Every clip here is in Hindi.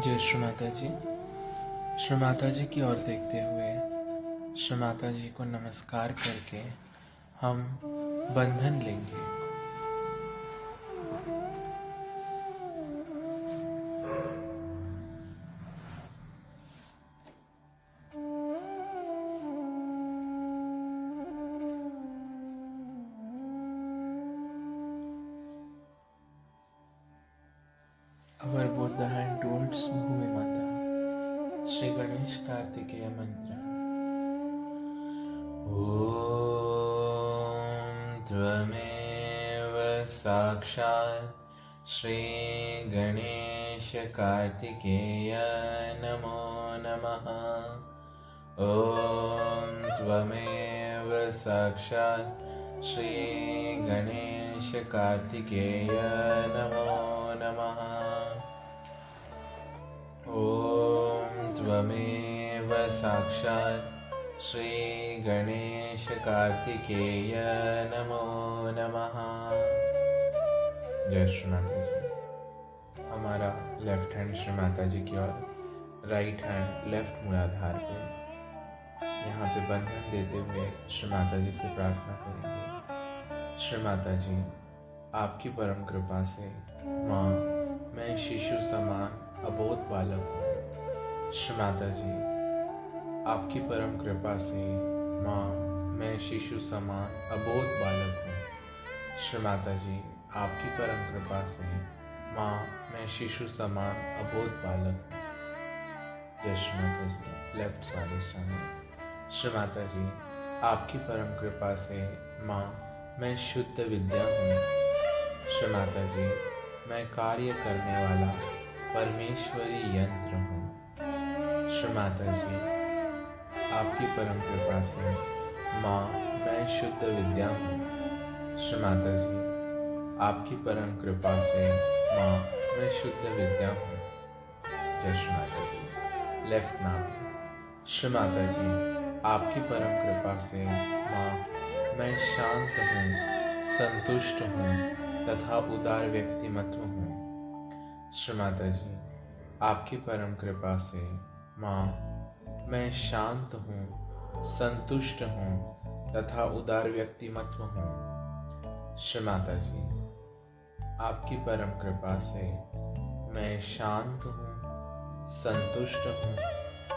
जय श्री माता जी। श्री माता जी की ओर देखते हुए श्री माता जी को नमस्कार करके हम बंधन लेंगे। Our both the hand towards Bhumi Mata. Shri Ganesh Kartikeya Mantra. Om Tvameva Sakshat Shri Ganesh Kartikeya Namo Namaha. Om Tvameva Sakshat Shri Ganesh Kartikeya Namo Namaha. ओम त्वमेव साक्षात् श्री गणेश कार्तिकेय नमो नमः। जय श्री माता जी। हमारा लेफ्ट हैंड श्री माता जी की ओर, राइट हैंड लेफ्ट मूलाधार पे यहाँ पे बंधन देते हुए श्री माता जी से प्रार्थना करेंगे। श्री माता जी, आपकी परम कृपा से माँ मैं शिशु समान अबोध बालक हूँ। श्री माता जी, आपकी परम कृपा से माँ मैं शिशु समान अबोध बालक हूँ। श्री माता जी, आपकी परम कृपा से माँ मैं शिशु समान अबोध बालक हूँ। जय श्री माता जी। लेफ्ट स्वादिष्ठान। श्री माता जी, आपकी परम कृपा से माँ मैं शुद्ध विद्या हूँ। श्री माता जी, मैं कार्य करने वाला परमेश्वरी यंत्र हूँ। श्री माता जी, आपकी परम कृपा से माँ मैं शुद्ध विद्या हूँ। श्री माता जी, आपकी परम कृपा से माँ मैं शुद्ध विद्या हूँ। जय श्री माता जी। लेफ्ट नाम। श्री माता जी, आपकी परम कृपा से माँ मैं शांत हूँ, संतुष्ट हूँ तथा उदार व्यक्तिमत्व हूँ। श्री माता जी, आपकी परम कृपा से माँ मैं शांत हूँ, संतुष्ट हूँ तथा उदार व्यक्तिमत्व हूँ। श्री माता जी, आपकी परम कृपा से मैं शांत हूँ, संतुष्ट हूँ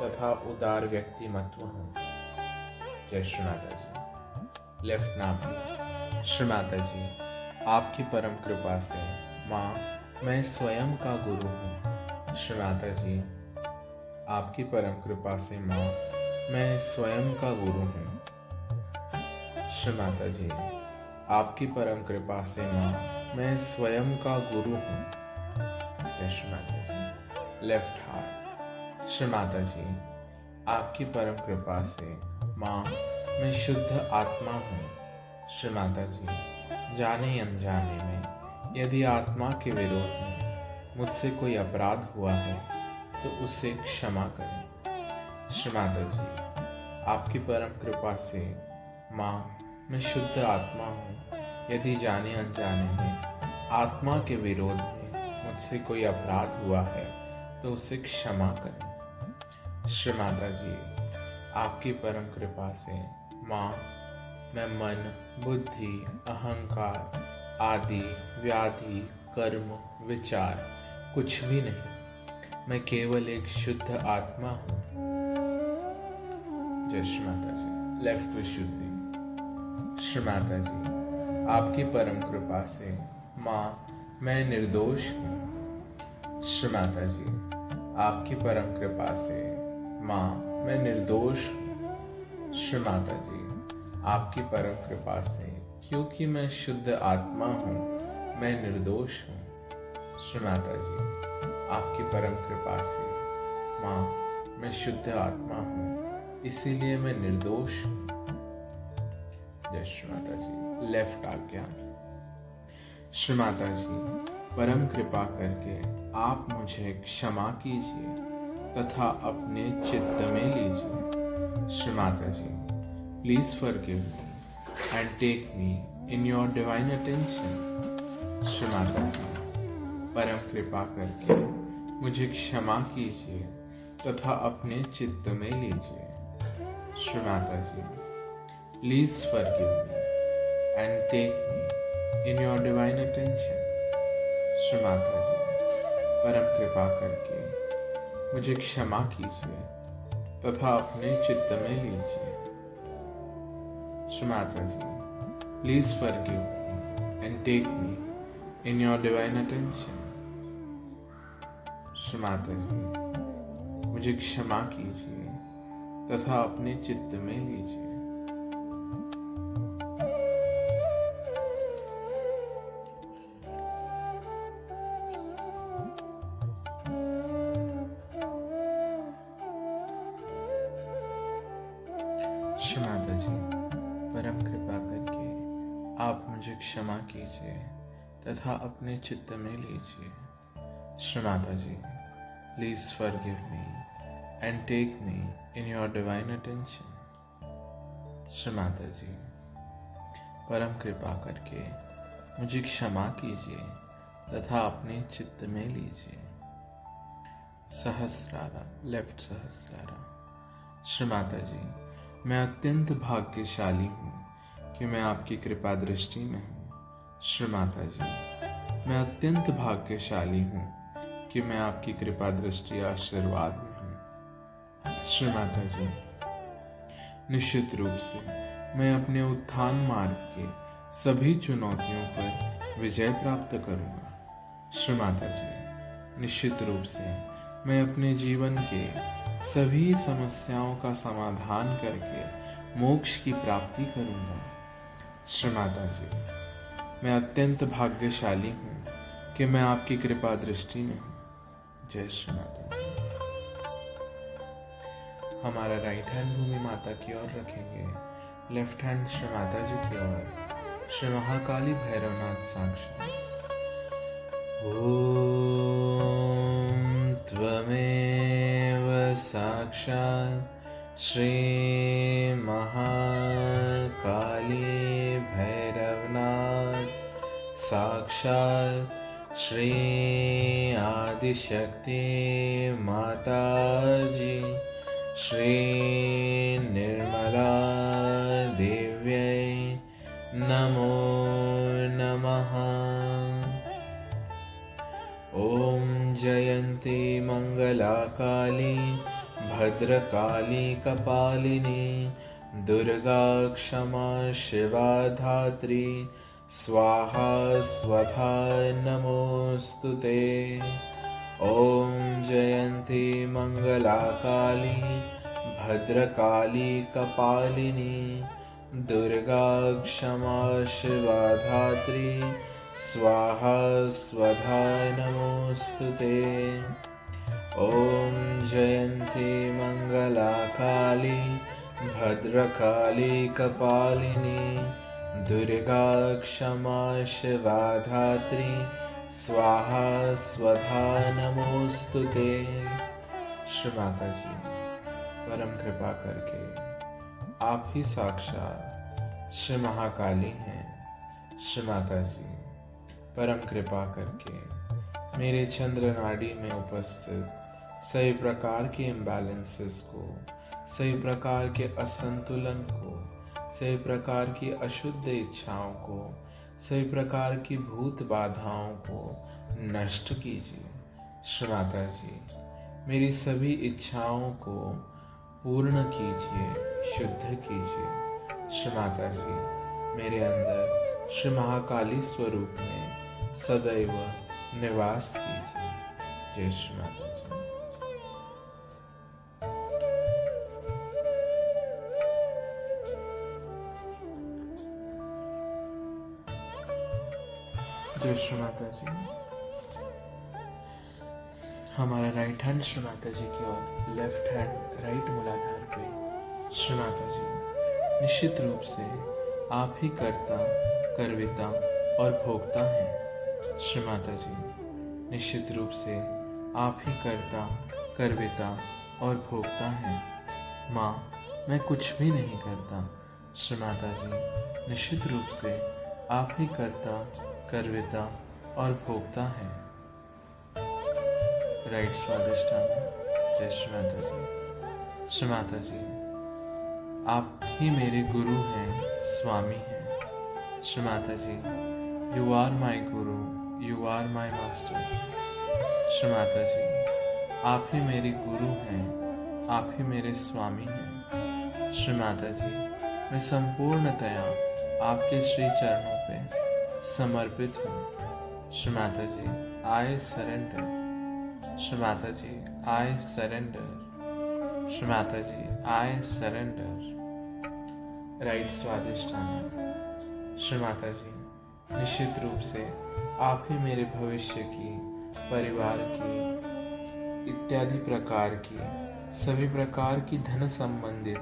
तथा उदार व्यक्तिमत्व हूँ। जय श्री माता जी। लेफ्ट नाम। श्री माता जी, आपकी परम कृपा से माँ मैं स्वयं का गुरु हूँ। श्री माता जी, आपकी परम कृपा से माँ मैं स्वयं का गुरु हूँ। श्री माता जी, आपकी परम कृपा से माँ मैं स्वयं का गुरु हूँ। जय श्री माता जी। लेफ्ट हाथ। श्री माता जी, आपकी परम कृपा से माँ मैं शुद्ध आत्मा हूँ। श्री माता जी, जाने अनजाने में यदि आत्मा के विरोध में मुझसे कोई अपराध हुआ है तो उसे क्षमा करें। श्री माता जी, आपकी परम कृपा से माँ मैं शुद्ध आत्मा हूँ। यदि जाने अनजाने में आत्मा के विरोध में मुझसे कोई अपराध हुआ है तो उसे क्षमा करें। श्री माता जी, आपकी परम कृपा से माँ मैं मन, बुद्धि, अहंकार आदि व्याधि, कर्म, विचार कुछ भी नहीं, मैं केवल एक शुद्ध आत्मा हूँ। जय श्री माता जी। लेफ्ट विशुद्धि। श्री माता जी, आपकी परम कृपा से माँ मैं निर्दोष हूँ। श्री माता जी, आपकी परम कृपा से माँ मैं निर्दोष हूँ। श्री माता जी, आपकी परम कृपा से क्योंकि मैं शुद्ध आत्मा हूँ मैं निर्दोष हूँ। श्री माता जी, आपकी परम कृपा से माँ मैं शुद्ध आत्मा हूँ इसीलिए मैं निर्दोष हूँ। जय श्री माता जी। लेफ्ट आज्ञा। श्री माता जी, परम कृपा करके आप मुझे क्षमा कीजिए तथा अपने चित्त में लीजिए। Shri Mata ji, please forgive me and take me in your divine attention. Shri Mata ji, परम कृपा करके मुझे क्षमा कीजिए तथा अपने चित्त में लीजिए। Shri Mata ji, please forgive me and take me in your divine attention. Shri Mata ji, परम कृपा करके मुझे क्षमा कीजिए तथा अपने चित्त में लीजिए। Shri Mata ji, please forgive me and take me in your divine attention. Shri Mata ji, मुझे क्षमा कीजिए तथा अपने चित्त में लीजिए। श्री माता जी, परम कृपा करके आप मुझे क्षमा कीजिए तथा अपने चित्त में लीजिए। Shri Mata ji, please forgive me and take me in your divine attention. Shri Mata ji, परम कृपा करके मुझे क्षमा कीजिए तथा अपने चित्त में लीजिए। सहस्रारा, लेफ्ट सहस्रारा। श्री माता जी, मैं अत्यंत भाग्यशाली हूँ कि मैं आपकी कृपा दृष्टि में हूँ। श्री माता जी, मैं अत्यंत भाग्यशाली हूँ कि मैं आपकी कृपा दृष्टि आशीर्वाद में हूँ। श्री माता जी, निश्चित रूप से मैं अपने उत्थान मार्ग के सभी चुनौतियों पर विजय प्राप्त करूँगा। श्री माता जी, निश्चित रूप से मैं अपने जीवन के सभी समस्याओं का समाधान करके मोक्ष की प्राप्ति करूँगा। श्री माता जी, मैं अत्यंत भाग्यशाली हूँ कि मैं आपकी कृपा दृष्टि में हूँ। जय श्री माता जी। हमारा राइट हैंड भूमि माता की ओर रखेंगे, लेफ्ट हैंड श्री माता जी की ओर। श्री महाकाली भैरवनाथ साक्षात। ओम त्वमेव साक्षात् श्री महाकाली भैरवनाथ साक्षात् श्री आदिशक्ति माता जी श्री निर्मला देव्यै नमो नमः। ओम जयंती मंगला काली भद्रकाली कपालिनी दुर्गा क्षमा शिवा धात्री स्वाहा स्वधा नमोस्तुते। ओम जयंती मंगला काली भद्रकाली कपालिनी दुर्गा क्षमा शिवा धात्री स्वाहा स्वधा नमोस्तुते। ओम जयंती मंगला काली भद्रकाली कपालिनी दुर्गा क्षमा शिवा धात्री स्वाहा स्वधा नमोस्तुते। श्री माता जी, परम कृपा करके आप ही साक्षात श्री महाकाली हैं। श्री माता जी, परम कृपा करके मेरे चंद्र नाड़ी में उपस्थित सही प्रकार के इम्बैलेंसेस को, सही प्रकार के असंतुलन को, सही प्रकार की अशुद्ध इच्छाओं को, सही प्रकार की भूत बाधाओं को नष्ट कीजिए। श्री माता जी, मेरी सभी इच्छाओं को पूर्ण कीजिए, शुद्ध कीजिए। श्री माता जी, मेरे अंदर श्री महाकाली स्वरूप में सदैव निवास कीजिए। जय श्री माता जी। जय श्री माता जी। हमारा राइट हैंड श्री माता जी की ओर, लेफ्ट हैंड राइट मूलाधार पे। श्री माता जी, निश्चित रूप से आप ही कर्ता, कर्विता और भोक्ता हैं। श्री माता जी, निश्चित रूप से आप ही कर्ता, कर्विता और भोक्ता हैं। माँ, मैं कुछ भी नहीं करता। श्री माता जी, निश्चित रूप से आप ही कर्ता, कर्विता और भोक्ता हैं। राइट स्वादिष्ठान। जय श्री माता जी। श्री माता जी, आप ही मेरे गुरु हैं, स्वामी हैं। श्री माता जी, you are my guru, you are my master. Shri Mata ji, आप ही मेरे गुरु हैं, आप ही मेरे स्वामी हैं। श्री माता जी, मैं संपूर्णतया आपके श्री चरणों पे समर्पित हूँ। Shri Mata ji, I surrender. Shri Mata ji, I surrender. Shri Mata ji, I surrender. Right Swadhisthan. Shri Mata ji, निश्चित रूप से आप ही मेरे भविष्य की, परिवार की, इत्यादि प्रकार की, सभी प्रकार की धन संबंधित,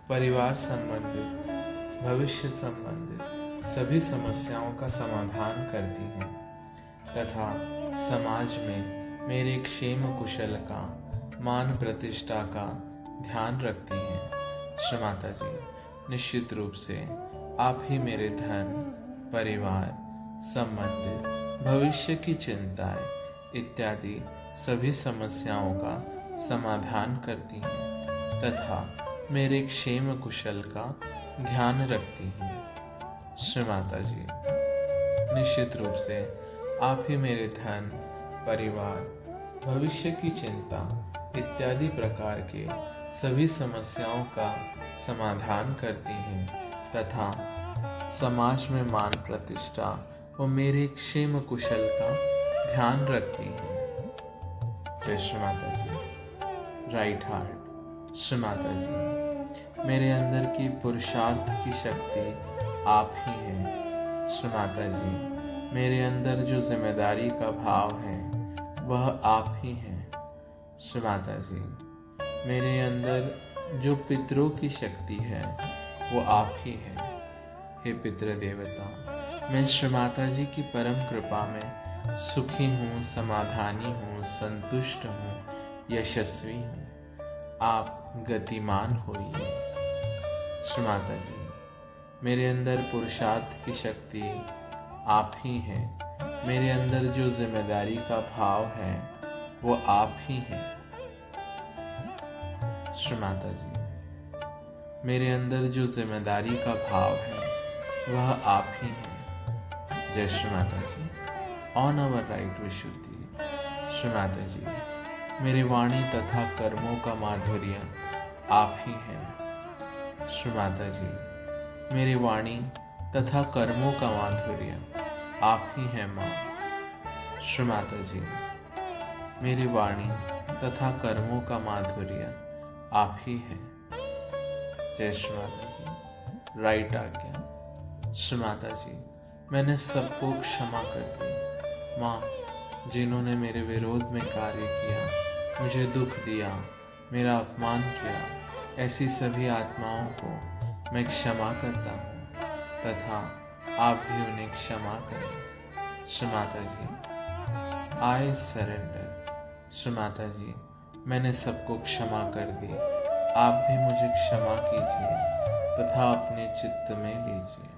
परिवार संबंधित, भविष्य संबंधित सभी समस्याओं का समाधान करती हैं तथा समाज में मेरे क्षेम कुशल का, मान प्रतिष्ठा का ध्यान रखती हैं। श्री माता जी, निश्चित रूप से आप ही मेरे धन, परिवार संबंधित, भविष्य की चिंताएं इत्यादि सभी समस्याओं का समाधान करती हैं तथा मेरे क्षेम कुशल का ध्यान रखती हैं। श्री माता जी, निश्चित रूप से आप ही मेरे धन, परिवार, भविष्य की चिंता इत्यादि प्रकार के सभी समस्याओं का समाधान करती हैं तथा समाज में मान प्रतिष्ठा व मेरे क्षेम कुशल का ध्यान रखती हैं। जय श्री माता जी। Right heart. श्री माता जी, मेरे अंदर की पुरुषार्थ की शक्ति आप ही हैं। श्री माता जी, मेरे अंदर जो जिम्मेदारी का भाव है वह आप ही हैं। श्री माता जी, मेरे अंदर जो पितरों की शक्ति है वो आप ही हैं। हे पितृ देवता, मैं श्री माता जी की परम कृपा में सुखी हूँ, समाधानी हूँ, संतुष्ट हूँ, यशस्वी हूँ। आप गतिमान होइए। श्री माता जी, मेरे अंदर पुरुषार्थ की शक्ति आप ही हैं। मेरे अंदर जो जिम्मेदारी का भाव है वो आप ही हैं। श्री माता जी, मेरे अंदर जो जिम्मेदारी का भाव है वह आप ही हैं। जय Shri Mata ji. On our right Vishuddhi. Shri Mata ji, मेरे वाणी तथा कर्मों का माधुर्य आप ही हैं। श्री माता जी, मेरी वाणी तथा कर्मों का माधुर्य आप ही हैं माँ। श्री माता जी, मेरी वाणी तथा कर्मों का माधुर्य आप ही हैं। जय श्री माता जी। राइट आज्ञा। श्री माता जी, मैंने सबको क्षमा कर दी माँ। जिन्होंने मेरे विरोध में कार्य किया, मुझे दुख दिया, मेरा अपमान किया, ऐसी सभी आत्माओं को मैं क्षमा करता हूँ तथा आप भी उन्हें क्षमा करें। Shri Mata ji, I surrender. श्री माता जी, मैंने सबको क्षमा कर दी, आप भी मुझे क्षमा कीजिए तथा अपने चित्त में लीजिए।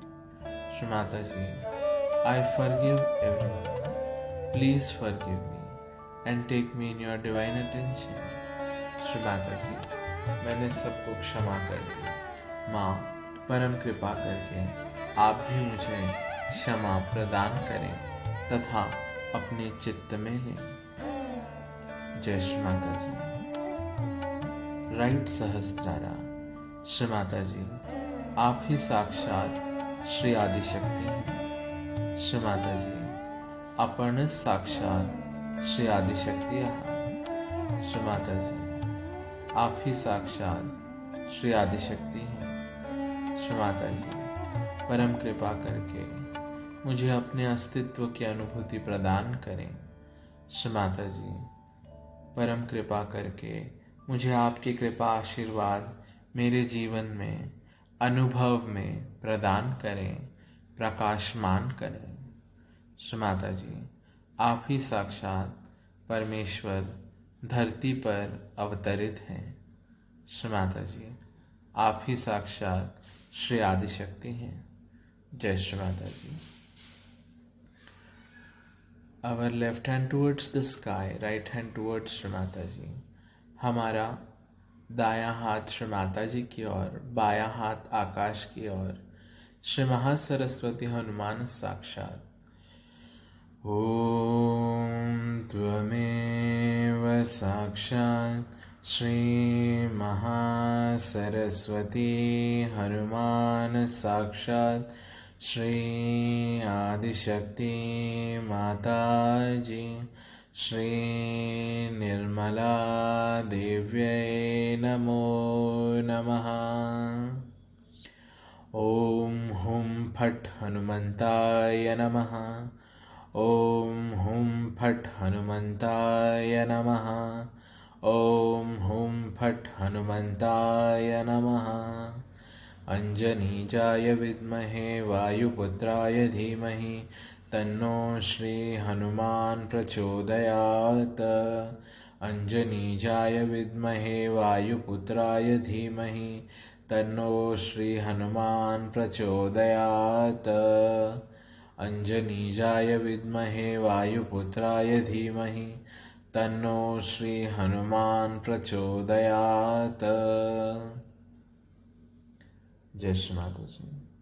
Shri Mata ji, I forgive everyone, please forgive me and take me in your divine attention. Shri Mata ji, मैंने सबको क्षमा कर दी माँ। परम कृपा करके आप भी मुझे क्षमा प्रदान करें तथा अपने चित्त में लें। जय श्री माता जी। राइट सहस्त्रारा। श्री माता जी, आप ही साक्षात श्री आदिशक्ति हैं। श्री माता जी, अपन साक्षात श्री आदिशक्ति आहार। श्री माता जी, आप ही साक्षात श्री आदिशक्ति हैं। श्री माता जी, परम कृपा करके मुझे अपने अस्तित्व की अनुभूति प्रदान करें। श्री माता जी, परम कृपा करके मुझे आपकी कृपा आशीर्वाद मेरे जीवन में, अनुभव में प्रदान करें, प्रकाशमान करें। श्री माता जी, आप ही साक्षात परमेश्वर धरती पर अवतरित हैं। श्री माता जी, आप ही साक्षात श्री आदिशक्ति हैं। जय श्री माता जी। Our left hand towards the sky, right hand towards Shri Mata जी। हमारा दायां हाथ श्री माता जी की ओर, बायां हाथ आकाश की ओर। श्री महासरस्वती हनुमान साक्षात। ओम त्वमेव साक्षात् श्री महासरस्वती हनुमान साक्षात् श्री आदिशक्ति माता जी। श्री निर्मला देव्यै नमो नमः। ओम हुं फट् हनुमन्ताय नमः। ओम हुं फट् हनुमन्ताय नमः। ओम हुं फट् हनुमन्ताय नमः। अंजनीजाय विद्महे वायुपुत्राय धीमहि तन्नो श्री हनुमान प्रचोदयात्। अंजनीजाय विद्महे वायुपुत्राय धीमहि तन्नो श्री हनुमान प्रचोदयात्। अंजनीजाय विद्महे वायुपुत्राय धीमहि तन्नो श्री हनुमान प्रचोदयात्। जय श्री माता जी।